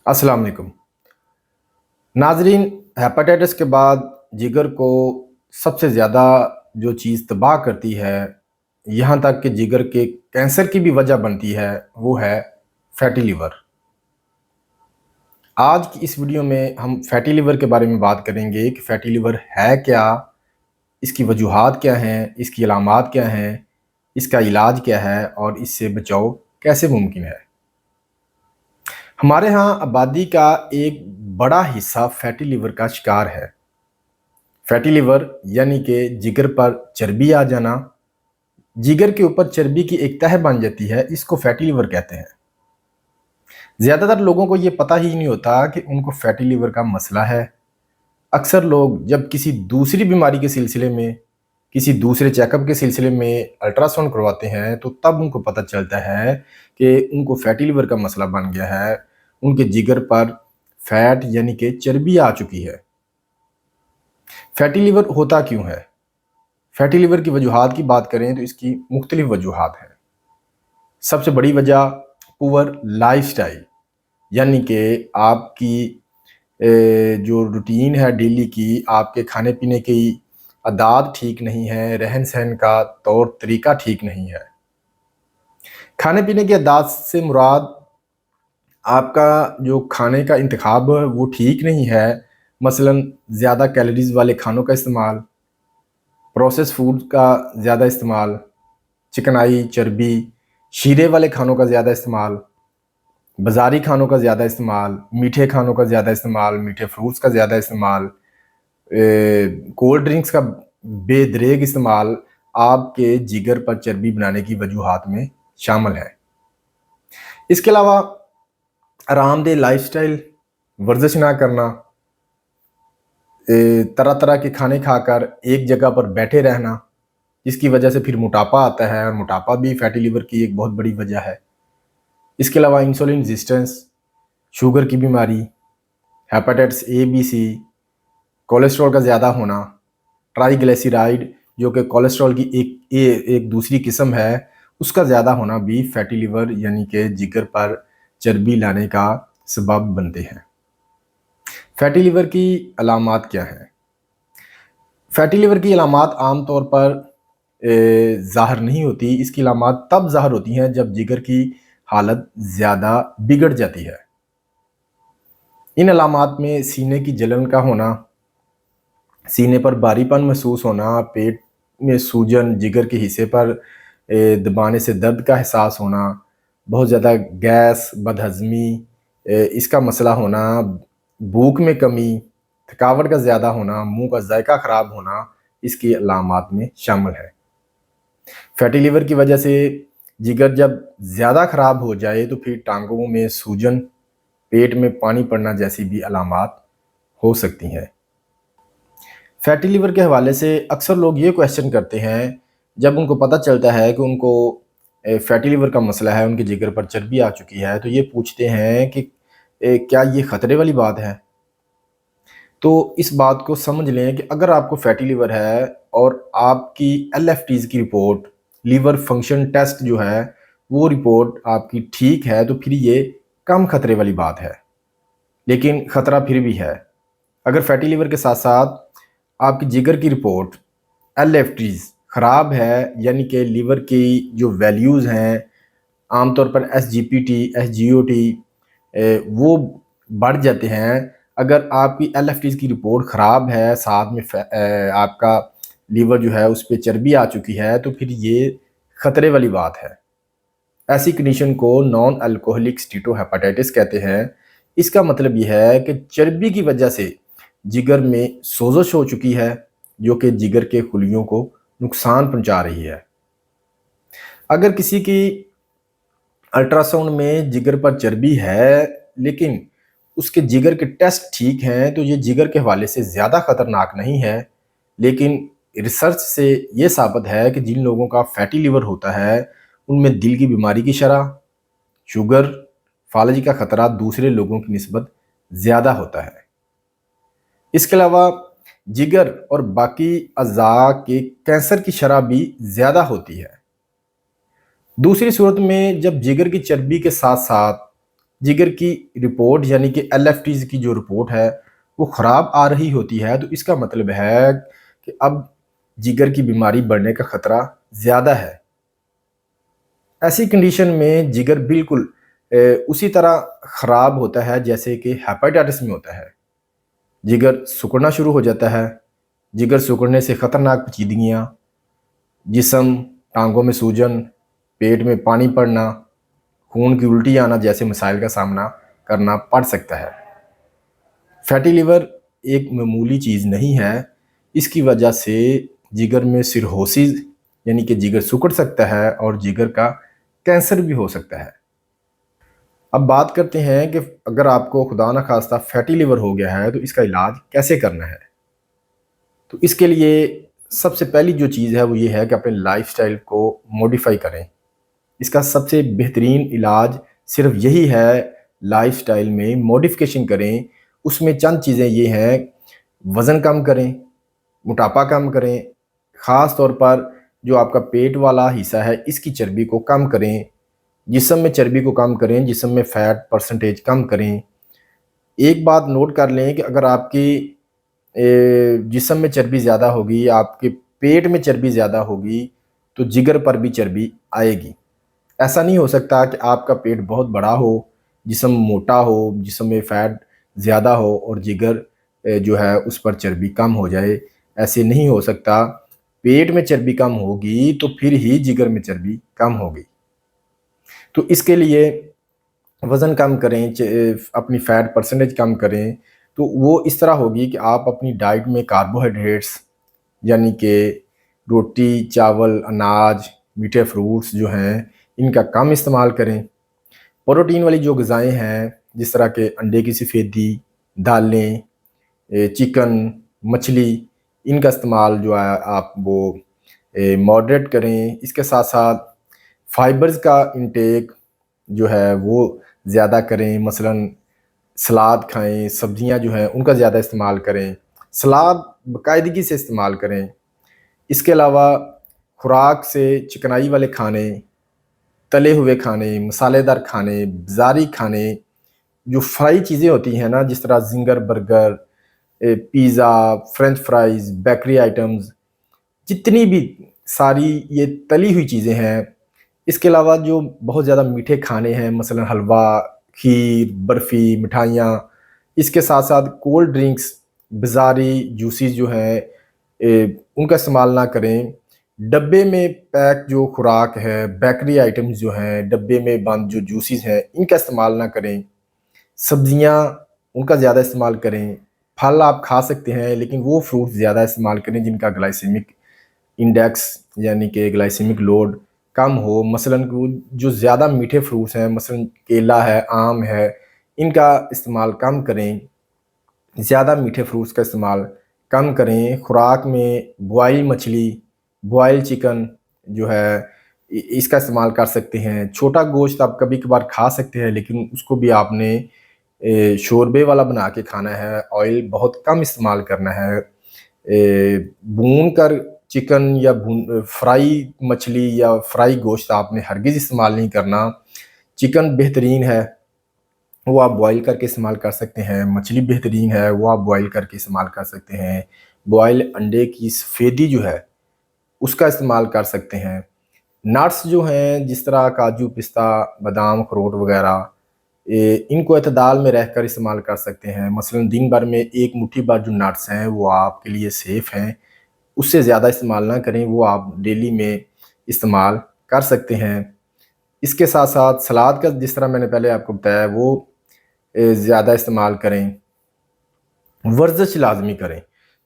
अस्सलाम वालेकुम नाजरीन। हेपेटाइटिस के बाद जिगर को सबसे ज़्यादा जो चीज़ तबाह करती है, यहाँ तक कि जिगर के कैंसर की भी वजह बनती है, वो है फैटी लिवर। आज की इस वीडियो में हम फैटी लिवर के बारे में बात करेंगे कि फैटी लिवर है क्या, इसकी वजूहात क्या हैं, इसकी अलामात क्या हैं, इसका इलाज क्या है और इससे बचाव कैसे मुमकिन है। हमारे यहाँ आबादी का एक बड़ा हिस्सा फैटी लिवर का शिकार है। फैटी लिवर यानी कि जिगर पर चर्बी आ जाना, जिगर के ऊपर चर्बी की एक तह बन जाती है, इसको फैटी लिवर कहते हैं। ज़्यादातर लोगों को ये पता ही नहीं होता कि उनको फैटी लिवर का मसला है। अक्सर लोग जब किसी दूसरी बीमारी के सिलसिले में, किसी दूसरे चेकअप के सिलसिले में अल्ट्रासाउंड करवाते हैं, तो तब उनको पता चलता है कि उनको फैटी लिवर का मसला बन गया है, उनके जिगर पर फैट यानी कि चर्बी आ चुकी है। फैटी लिवर होता क्यों है? फैटी लिवर की वजूहात की बात करें तो इसकी मुख्तलिफ वजूहात हैं। सबसे बड़ी वजह पुअर लाइफस्टाइल, यानी कि आपकी जो रूटीन है डेली की, आपके खाने पीने की आदत ठीक नहीं है, रहन सहन का तौर तरीका ठीक नहीं है। खाने पीने की आदत से मुराद आपका जो खाने का इंतखाब है वो ठीक नहीं है। मसलन ज़्यादा कैलोरीज वाले खानों का इस्तेमाल, प्रोसेस फूड का ज़्यादा इस्तेमाल, चिकनाई, चर्बी, शीरे वाले खानों का ज़्यादा इस्तेमाल, बाज़ारी खानों का ज़्यादा इस्तेमाल, मीठे खानों का ज़्यादा इस्तेमाल, मीठे फ्रूट्स का ज़्यादा इस्तेमाल, कोल्ड ड्रिंक्स का बेदरेग इस्तेमाल आपके जिगर पर चर्बी बनाने की वजूहात में शामिल है। इसके अलावा आरामदेह लाइफस्टाइल, वर्जिश ना करना, तरह तरह के खाने खाकर एक जगह पर बैठे रहना, जिसकी वजह से फिर मोटापा आता है और मोटापा भी फैटी लिवर की एक बहुत बड़ी वजह है। इसके अलावा इंसुलिन रेजिस्टेंस, शुगर की बीमारी, hepatitis A B C, cholesterol का ज़्यादा होना, ट्राइग्लिसराइड जो कि कोलेस्ट्रॉल की एक दूसरी किस्म है, उसका ज़्यादा होना भी फैटी लिवर यानी कि जिगर पर चर्बी लाने का सबब बनते हैं। फैटी लिवर की अलामात क्या हैं? फैटी लिवर की अलामात आम तौर पर ज़ाहिर नहीं होती। इसकी अलामात तब ज़ाहिर होती हैं जब जिगर की हालत ज़्यादा बिगड़ जाती है। इन अलामात में सीने की जलन का होना, सीने पर भारीपन महसूस होना, पेट में सूजन, जिगर के हिस्से पर दबाने से दर्द का एहसास होना, बहुत ज़्यादा गैस, बदहज़मी, इसका मसला होना, भूख में कमी, थकावट का ज़्यादा होना, मुंह का जायका ख़राब होना, इसकी अलामात में शामिल है। फैटी लिवर की वजह से जिगर जब ज़्यादा ख़राब हो जाए तो फिर टांगों में सूजन, पेट में पानी पड़ना जैसी भी अलामात हो सकती हैं। फैटी लिवर के हवाले से अक्सर लोग ये क्वेश्चन करते हैं, जब उनको पता चलता है कि उनको फैटी लिवर का मसला है, उनके जिगर पर चर्बी आ चुकी है, तो ये पूछते हैं कि क्या ये ख़तरे वाली बात है? तो इस बात को समझ लें कि अगर आपको फैटी लिवर है और आपकी एलएफटीज़ की रिपोर्ट, लीवर फंक्शन टेस्ट जो है, वो रिपोर्ट आपकी ठीक है, तो फिर ये कम खतरे वाली बात है। लेकिन ख़तरा फिर भी है। अगर फैटी लिवर के साथ-साथ आपकी जिगर की रिपोर्ट, एलएफटीज़ ख़राब है, यानी कि लीवर की जो वैल्यूज़ हैं, आमतौर पर एसजीपीटी, एसजीओटी वो बढ़ जाते हैं। अगर आपकी एलएफटीज़ की रिपोर्ट ख़राब है, साथ में आपका लीवर जो है उस पे चर्बी आ चुकी है, तो फिर ये ख़तरे वाली बात है। ऐसी कंडीशन को नॉन अल्कोहलिक स्टीटोहेपेटाइटिस कहते हैं। इसका मतलब ये है कि चर्बी की वजह से जिगर में सोजश हो चुकी है, जो कि जिगर के खुलियों को नुकसान पहुंचा रही है। अगर किसी की अल्ट्रासाउंड में जिगर पर चर्बी है, लेकिन उसके जिगर के टेस्ट ठीक हैं, तो ये जिगर के हवाले से ज़्यादा ख़तरनाक नहीं है। लेकिन रिसर्च से ये साबित है कि जिन लोगों का फैटी लिवर होता है, उनमें दिल की बीमारी की शरह, शुगर, फालजी का ख़तरा दूसरे लोगों की निस्बत ज़्यादा होता है। इसके अलावा जिगर और बाकी अज़ा के कैंसर की शरह भी ज़्यादा होती है। दूसरी सूरत में जब जिगर की चर्बी के साथ साथ जिगर की रिपोर्ट यानी कि LFTs की जो रिपोर्ट है वो ख़राब आ रही होती है, तो इसका मतलब है कि अब जिगर की बीमारी बढ़ने का ख़तरा ज़्यादा है। ऐसी कंडीशन में जिगर बिल्कुल उसी तरह ख़राब होता है जैसे कि हेपेटाइटिस में होता है। जिगर सिकुड़ना शुरू हो जाता है। जिगर सिकुड़ने से ख़तरनाक पेचीदगियाँ, जिस्म, टांगों में सूजन, पेट में पानी पड़ना, खून की उल्टी आना जैसे मसाइल का सामना करना पड़ सकता है। फैटी लिवर एक मामूली चीज़ नहीं है। इसकी वजह से जिगर में सिरहोसिस यानी कि जिगर सिकुड़ सकता है और जिगर का कैंसर भी हो सकता है। अब बात करते हैं कि अगर आपको खुदा न खास्ता फैटी लिवर हो गया है तो इसका इलाज कैसे करना है। तो इसके लिए सबसे पहली जो चीज़ है वो ये है कि अपने लाइफस्टाइल को मॉडिफाई करें। इसका सबसे बेहतरीन इलाज सिर्फ यही है, लाइफस्टाइल में मॉडिफिकेशन करें। उसमें चंद चीज़ें ये हैं, वज़न कम करें, मोटापा कम करें, ख़ास तौर पर जो आपका पेट वाला हिस्सा है इसकी चर्बी को कम करें, जिस्म में चर्बी को कम करें, जिस्म में फ़ैट परसेंटेज कम करें। एक बात नोट कर लें कि अगर आपकी जिस्म में चर्बी ज़्यादा होगी, आपके पेट में चर्बी ज़्यादा होगी, तो जिगर पर भी चर्बी आएगी। ऐसा नहीं हो सकता कि आपका पेट बहुत बड़ा हो, जिस्म मोटा हो, जिस्म में फ़ैट ज़्यादा हो और जिगर जो है उस पर चर्बी कम हो जाए, ऐसे नहीं हो सकता। पेट में चर्बी कम होगी तो फिर ही जिगर में चर्बी कम होगी। तो इसके लिए वज़न कम करें, अपनी फ़ैट परसेंटेज कम करें, तो वो इस तरह होगी कि आप अपनी डाइट में कार्बोहाइड्रेट्स यानी कि रोटी, चावल, अनाज, मीठे फ्रूट्स जो हैं, इनका कम इस्तेमाल करें। प्रोटीन वाली जो ग़िज़ाएँ हैं, जिस तरह के अंडे की सफ़ेदी, दालें, चिकन, मछली, इनका इस्तेमाल जो है आप वो मॉडरेट करें। इसके साथ-साथ फ़ाइबर्स का इंटेक जो है वो ज़्यादा करें, मसलन सलाद खाएँ, सब्ज़ियाँ जो हैं उनका ज़्यादा इस्तेमाल करें, सलाद बाकायदगी से इस्तेमाल करें। इसके अलावा खुराक से चिकनाई वाले खाने, तले हुए खाने, मसालेदार खाने, बाज़ारी खाने, जो फ्राई चीज़ें होती हैं ना, जिस तरह zinger burger, pizza, french fries, bakery items, जितनी भी सारी ये तली हुई चीज़ें हैं। इसके अलावा जो बहुत ज़्यादा मीठे खाने हैं, मसलन हलवा, खीर, बर्फ़ी, मिठाइयाँ, इसके साथ-साथ कोल्ड ड्रिंक्स, बाज़ारी जूसेस जो हैं उनका इस्तेमाल ना करें। डब्बे में पैक जो खुराक है, बेकरी आइटम्स जो हैं, डब्बे में बंद जो जूसेस हैं, इनका इस्तेमाल ना करें। सब्ज़ियाँ, उनका ज़्यादा इस्तेमाल करें। फल आप खा सकते हैं, लेकिन वो फ्रूट ज़्यादा इस्तेमाल करें जिनका ग्लाइसेमिक इंडेक्स यानी कि ग्लाइसेमिक लोड कम हो। मसलन वो जो ज़्यादा मीठे फ्रूट्स हैं, मसलन केला है, आम है, इनका इस्तेमाल कम करें। ज़्यादा मीठे फ्रूट्स का इस्तेमाल कम करें। खुराक में बॉयल मछली, बॉयल चिकन जो है इसका इस्तेमाल कर सकते हैं। छोटा गोश्त आप कभी-कभार खा सकते हैं, लेकिन उसको भी आपने शोरबे वाला बना के खाना है, ऑयल बहुत कम इस्तेमाल करना है। भून कर चिकन या फ्राई मछली या फ्राई गोश्त आपने हरगिज़ इस्तेमाल नहीं करना। चिकन बेहतरीन है, वो आप बॉयल करके इस्तेमाल कर सकते हैं। मछली बेहतरीन है, वो आप बॉयल करके इस्तेमाल कर सकते हैं। बॉयल अंडे की सफ़ेदी जो है, उसका इस्तेमाल कर सकते हैं। नट्स जो हैं, जिस तरह काजू, पिस्ता, बादाम, अखरोट वगैरह, इनको एतदाल में रहकर इस्तेमाल कर सकते हैं। मसलन दिन भर में एक मुट्ठी भर जो नट्स हैं, वो आपके लिए सेफ़ हैं। उससे ज़्यादा इस्तेमाल ना करें, वो आप डेली में इस्तेमाल कर सकते हैं। इसके साथ-साथ सलाद का जिस तरह मैंने पहले आपको बताया, वो ज़्यादा इस्तेमाल करें। वर्जिश लाज़मी करें।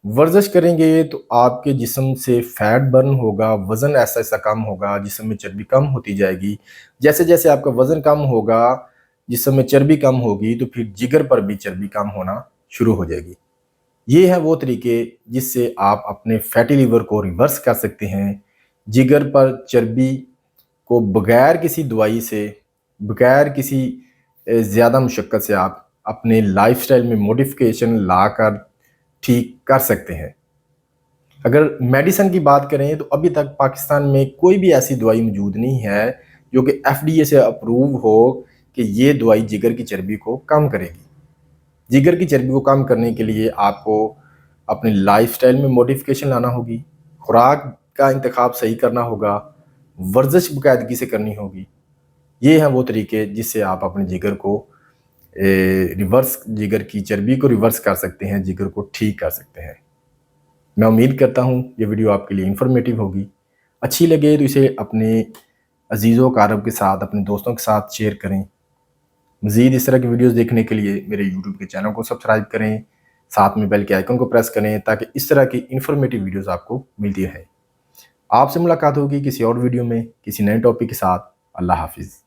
वर्जिश करेंगे तो आपके जिस्म से फ़ैट बर्न होगा, वज़न ऐसा-ऐसा कम होगा, जिस्म में चर्बी कम होती जाएगी। जैसे-जैसे आपका वज़न कम होगा, जिस्म में चर्बी कम होगी, तो फिर जिगर पर भी चर्बी कम होना शुरू हो जाएगी। ये हैं वो तरीके जिससे आप अपने फैटी लिवर को रिवर्स कर सकते हैं। जिगर पर चर्बी को बगैर किसी दवाई से, बगैर किसी ज़्यादा मुशक्क़त से आप अपने लाइफ़स्टाइल में मॉडिफ़िकेशन लाकर ठीक कर सकते हैं। अगर मेडिसिन की बात करें तो अभी तक पाकिस्तान में कोई भी ऐसी दवाई मौजूद नहीं है जो कि FDA से अप्रूव हो, कि ये दवाई जिगर की चर्बी को कम करेगी। जिगर की चर्बी को कम करने के लिए आपको अपनी लाइफस्टाइल में मॉडिफिकेशन लाना होगी, खुराक का इंतखाब सही करना होगा, वर्जिश बाकायदगी से करनी होगी। ये हैं वो तरीके जिससे आप अपने जिगर को रिवर्स जिगर की चर्बी को रिवर्स कर सकते हैं, जिगर को ठीक कर सकते हैं। मैं उम्मीद करता हूँ ये वीडियो आपके लिए इन्फॉर्मेटिव होगी। अच्छी लगे तो इसे अपने अजीज़ों कारब के साथ, अपने दोस्तों के साथ शेयर करें। मज़ीद इस तरह की वीडियोस देखने के लिए मेरे यूट्यूब के चैनल को सब्सक्राइब करें, साथ में बेल के आइकन को प्रेस करें ताकि इस तरह की इन्फॉर्मेटिव वीडियोस आपको मिलती रहे। आपसे मुलाकात होगी किसी और वीडियो में किसी नए टॉपिक के साथ। अल्लाह हाफिज़।